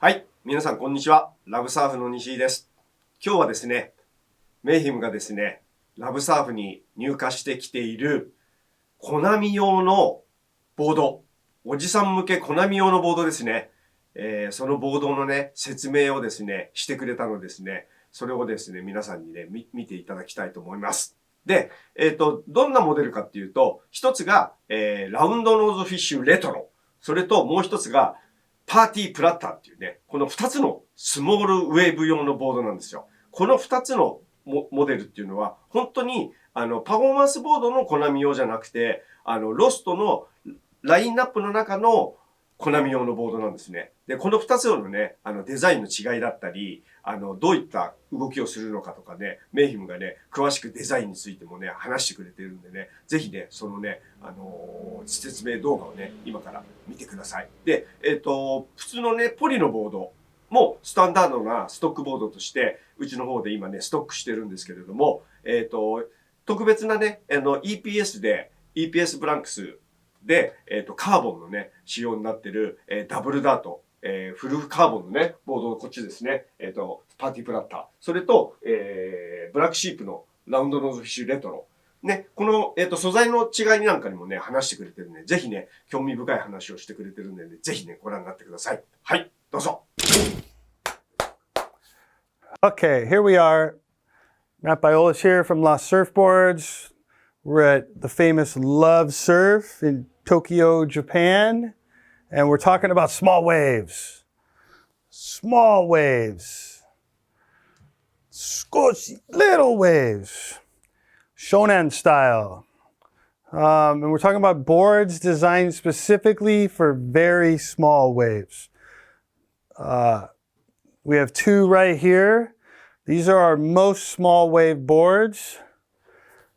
はい、皆さんこんにちは。ラブサーフの西井です。今日はですね、MAYHEMがですね、ラブサーフに入荷してきている小波用のボード、おじさん向け小波用のボードですね。そのボードのね、説明をですね、してくれたのですね、それをですね、皆さんにね、見ていただきたいと思います。で、どんなモデルかっていうと、一つが、ラウンドノーズフィッシュレトロ。それともう一つが、パーティープラッターっていうね、この二つのスモールウェーブ用のボードなんですよ。この二つのモデルっていうのは、本当に、パフォーマンスボードのコナミ用じゃなくて、ロストのラインナップの中のコナミ用のボードなんですね。で、この二つのね、デザインの違いだったり、どういった動きをするのかとかね、MAYHEMがね、詳しくデザインについてもね、話してくれてるんでね、ぜひね、そのね、説明動画をね、今から見てください。で、普通のね、ポリのボードもスタンダードなストックボードとして、うちの方で今ね、ストックしてるんですけれども、特別なね、EPS ブランクスで、カーボンのね、仕様になってる、ダブルダート、フルカーボンのね、ボードのこっちですね。パーティープラッター。それと、ブラックシープのラウンドノーズフィッシュレトロ。ね、この、素材の違いなんかにもね、話してくれてるんで、ぜひね、興味深い話をしてくれてるんで、ね、ぜひね、ご覧になってください。はい、どうぞ。Okay, here we are. Matt Biolas here from Lost Surfboards. We're at the famous Love Surf in Tokyo, Japan. And we're talking about small waves. Small waves. Squishy little waves. Shonen style. And we're talking about boards designed specifically for very small waves. We have two right here. These are our most small wave boards.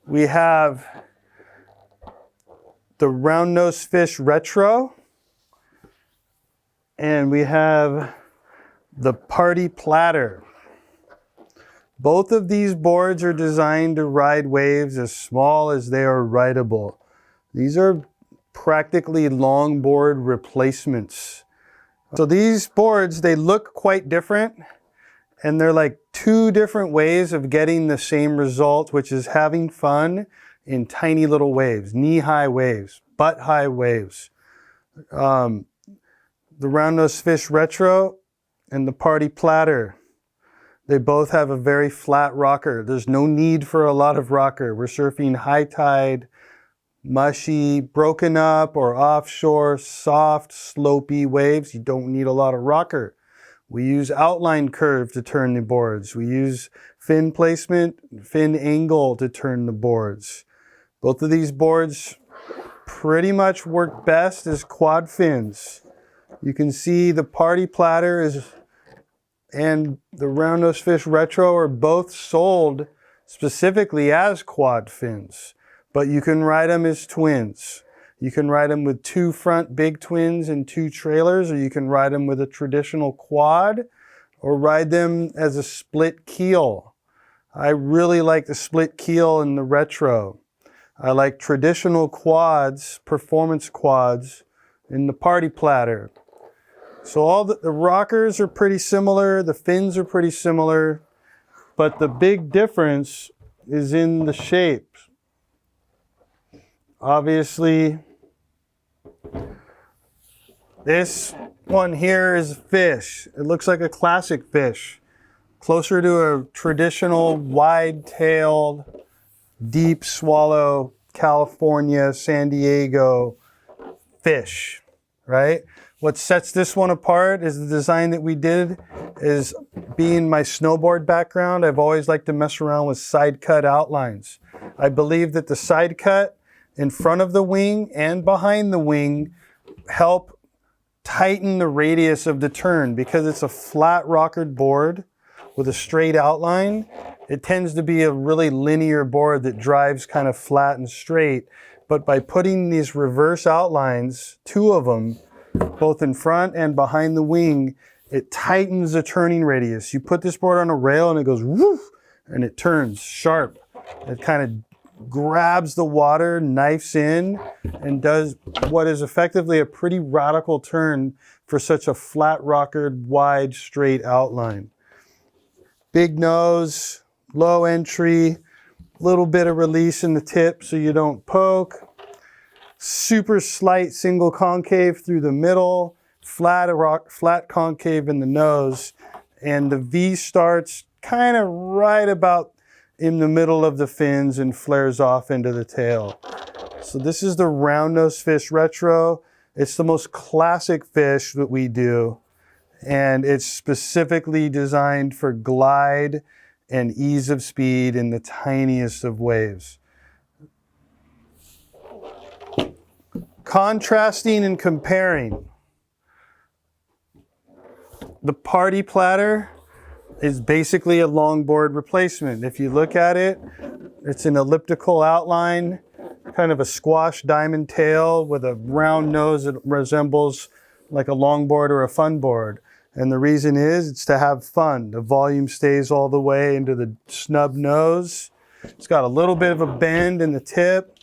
We have the Round Nose Fish Retro. And we have the Party Platter. Both of these boards are designed to ride waves as small as they are rideable. These are practically longboard replacements. So these boards, they look quite different, and they're like two different ways of getting the same result, which is having fun in tiny little waves, knee-high waves, butt-high waves. The Round Nose Fish Retro and the Party Platter, they both have a very flat rocker. There's no need for a lot of rocker. We're surfing high tide, mushy, broken up or offshore, soft, slopey waves. You don't need a lot of rocker. We use outline curve to turn the boards. We use fin placement, fin angle to turn the boards. Both of these boards pretty much work best as quad fins. You can see the Party Platter and the Round Nose Fish Retro are both sold specifically as quad fins, but you can ride them as twins. You can ride them with two front big twins and two trailers, or you can ride them with a traditional quad, or ride them as a split keel. I really like the split keel in the Retro. I like traditional quads, performance quads, in the Party Platter. So all the rockers are pretty similar, the fins are pretty similar, but the big difference is in the shape. Obviously, this one here is a fish. It looks like a classic fish, closer to a traditional wide-tailed, deep swallow, California, San Diego fish, right? What sets this one apart is the design that we did is being my snowboard background. I've always liked to mess around with side cut outlines. I believe that the side cut in front of the wing and behind the wing help tighten the radius of the turn because it's a flat rockered board with a straight outline. It tends to be a really linear board that drives kind of flat and straight. But by putting these reverse outlines, two of them, both in front and behind the wing, it tightens the turning radius. You put this board on a rail and it goes woof, and it turns sharp. It kind of grabs the water, knifes in, and does what is effectively a pretty radical turn for such a flat rockered, wide, straight outline. Big nose, low entry, little bit of release in the tip so you don't poke. Super slight single concave through the middle, flat concave in the nose, and the V starts kind of right about in the middle of the fins and flares off into the tail. So this is the round nose fish retro. It's the most classic fish that we do, and it's specifically designed for glide and ease of speed in the tiniest of waves. Contrasting and comparing. The Party Platter is basically a longboard replacement. If you look at it, it's an elliptical outline, kind of a squash diamond tail with a round nose that resembles like a longboard or a fun board. And the reason is it's to have fun. The volume stays all the way into the snub nose. It's got a little bit of a bend in the tip,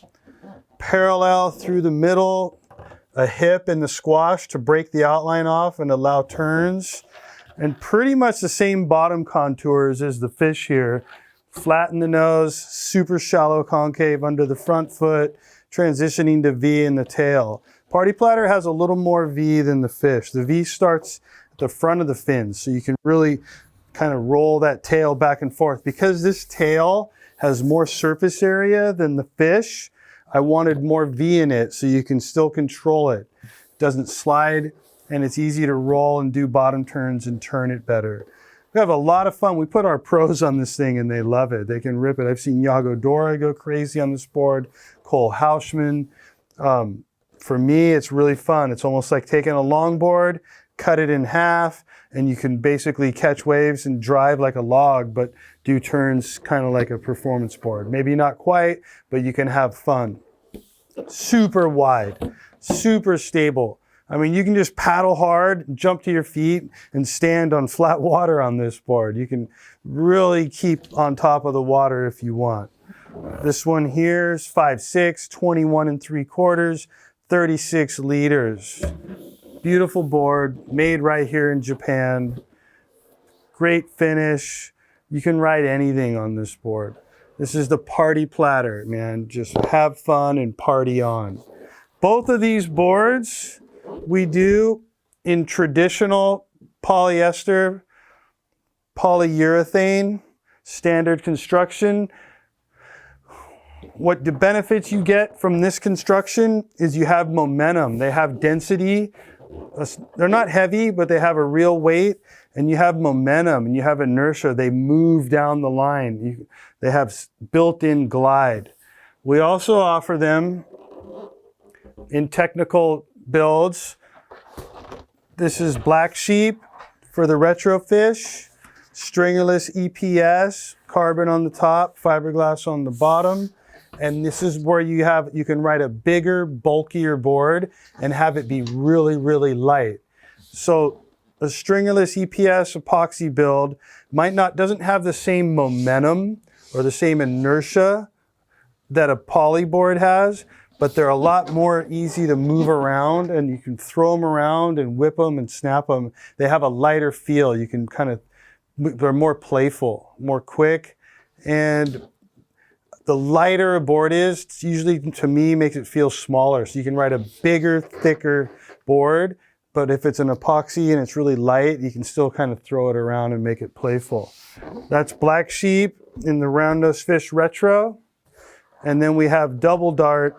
parallel through the middle, a hip in the squash to break the outline off and allow turns. And pretty much the same bottom contours as the fish here. Flat in the nose, super shallow concave under the front foot, transitioning to V in the tail. Party Platter has a little more V than the fish. The V starts at the front of the fins, so you can really kind of roll that tail back and forth. Because this tail has more surface area than the fish, I wanted more V in it so you can still control it. It doesn't slide, and it's easy to roll and do bottom turns and turn it better. We have a lot of fun. We put our pros on this thing and they love it. They can rip it. I've seen Yago Dora go crazy on this board, Cole Hauschman. For me, it's really fun. It's almost like taking a longboard, cut it in half, and you can basically catch waves and drive like a log, but do turns kind of like a performance board. Maybe not quite, but you can have fun. Super wide, super stable. I mean, you can just paddle hard, jump to your feet, and stand on flat water on this board. You can really keep on top of the water if you want. This one here is 5'6", 21 3/4, 36 liters. Beautiful board, made right here in Japan. Great finish. You can ride anything on this board. This is the Party Platter, man. Just have fun and party on. Both of these boards we do in traditional polyester, polyurethane, standard construction. What the benefits you get from this construction is you have momentum. They have density. They're not heavy, but they have a real weight, and you have momentum and you have inertia. They move down the line. They have built-in glide. We also offer them in technical builds. This is Black Sheep for the retro fish, stringerless EPS, carbon on the top, fiberglass on the bottom. And this is where you can ride a bigger, bulkier board and have it be really, really light. So a stringerless EPS epoxy build doesn't have the same momentum or the same inertia that a poly board has, but they're a lot more easy to move around, and you can throw them around and whip them and snap them. They have a lighter feel. You can they're more playful, more quick, and the lighter a board is, it's usually, to me, makes it feel smaller. So you can ride a bigger, thicker board, but if it's an epoxy and it's really light, you can still kind of throw it around and make it playful. That's Black Sheep in the Round Nose Fish Retro. And then we have Double Dart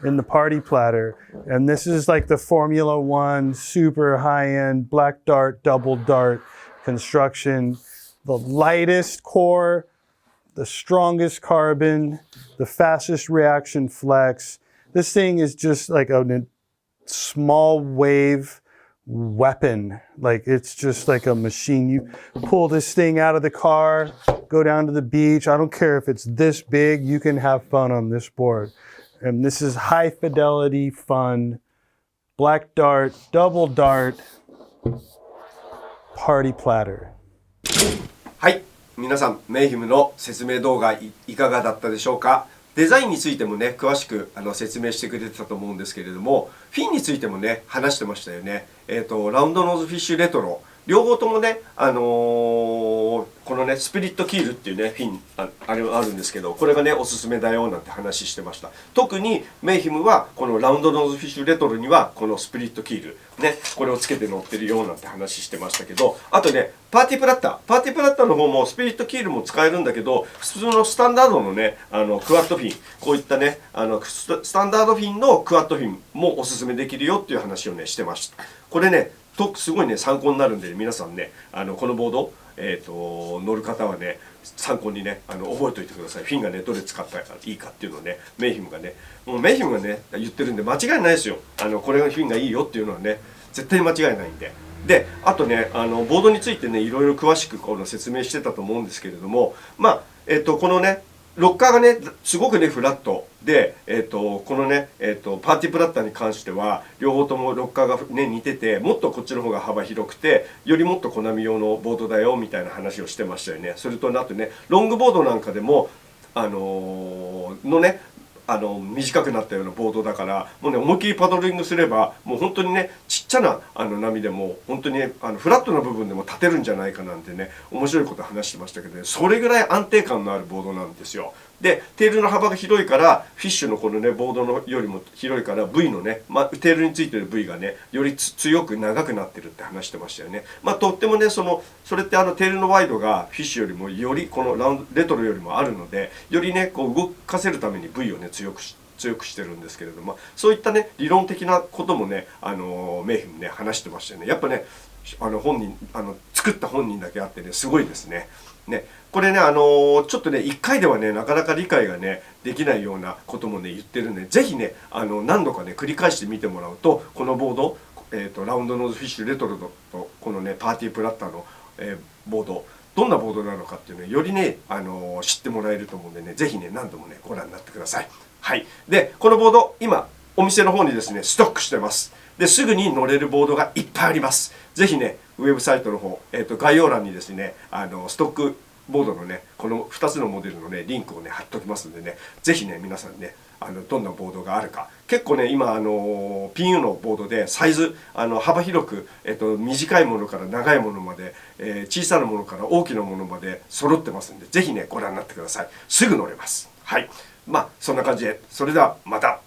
in the Party Platter. And this is like the Formula One, super high-end Black Dart, Double Dart construction. The lightest core, the strongest carbon, the fastest reaction flex. This thing is just like a small wave weapon. Like, it's just like a machine. You pull this thing out of the car, go down to the beach. I don't care if it's this big, you can have fun on this board. And this is high fidelity fun. Black Dart, Double Dart, Party Platter. はい。皆さん、メイヒムの説明動画いかがだったでしょうか。デザインについてもね、詳しく説明してくれてたと思うんですけれども、フィンについてもね、話してましたよね。ラウンドノーズフィッシュレトロ。両方ともね、このね、スピリットキールっていうね、フィンあるんですけど、これがね、おすすめだよなんて話してました。特にメイヒムは、このラウンドノーズフィッシュレトロには、このスピリットキール、ね、これをつけて乗ってるよなんて話してましたけど、あとね、パーティープラッターの方もスピリットキールも使えるんだけど、普通のスタンダードのね、クワッドフィン、こういったね、スタンダードフィンのクワッドフィンもおすすめできるよっていう話をね、してました。これね、すごいね、参考になるんで、皆さんね、このボード、乗る方はね、参考にね、覚えておいてください。フィンがね、どれ使ったらいいかっていうのをね、メイヒムがね、もうメイヒムがね、言ってるんで、間違いないですよ。これがフィンがいいよっていうのはね、絶対に間違いないんで。で、あとね、ボードについてね、いろいろ詳しく説明してたと思うんですけれども、まあ、このね、ロッカーがね、すごくね、フラットで、このね、パーティープラッターに関しては、両方ともロッカーがね、似てて、もっとこっちの方が幅広くて、よりもっとコナミ用のボードだよ、みたいな話をしてましたよね。それと、あとね、ロングボードなんかでも、ね、短くなったようなボードだから、もうね、思いっきりパドリングすれば、もう本当にね、ちっちゃな波でも、本当にね、フラットな部分でも立てるんじゃないかなんてね、面白いこと話してましたけどね、それぐらい安定感のあるボードなんですよ。で、テールの幅が広いから、フィッシュのこのね、ボードのよりも広いから、V のね、テールについてる V がね、より強く長くなってるって話してましたよね。とってもね、それってテールのワイドがフィッシュよりもより、このレトロよりもあるので、よりね、こう動かせるために V をね、強くしてるんですけれども、そういったね、理論的なこともね、メイヒムね、話してましたよね。やっぱね、作った本人だけあってね、すごいですね。ね、これね、ちょっとね、1回ではね、なかなか理解がね、できないようなこともね、言ってるんで、ぜひね、何度かね、繰り返してみてもらうと、このボード、ラウンドノーズフィッシュレトロと、このね、パーティープラッターの、ボード、どんなボードなのかっていうのをよりね、知ってもらえると思うんでね、ぜひね、何度もね、ご覧になってください。はい。で、このボード、今、お店の方にですね、ストックしてます。で、すぐに乗れるボードがいっぱいあります。ぜひね、ウェブサイトの方、概要欄にですね、ストックボードのね、この2つのモデルのね、リンクをね、貼っておきますんでね、ぜひね、皆さんね、どんなボードがあるか。結構ね、今、PU のボードでサイズ、幅広く、短いものから長いものまで、小さなものから大きなものまで揃ってますんで、ぜひね、ご覧になってください。すぐ乗れます。はい。そんな感じで、それではまた。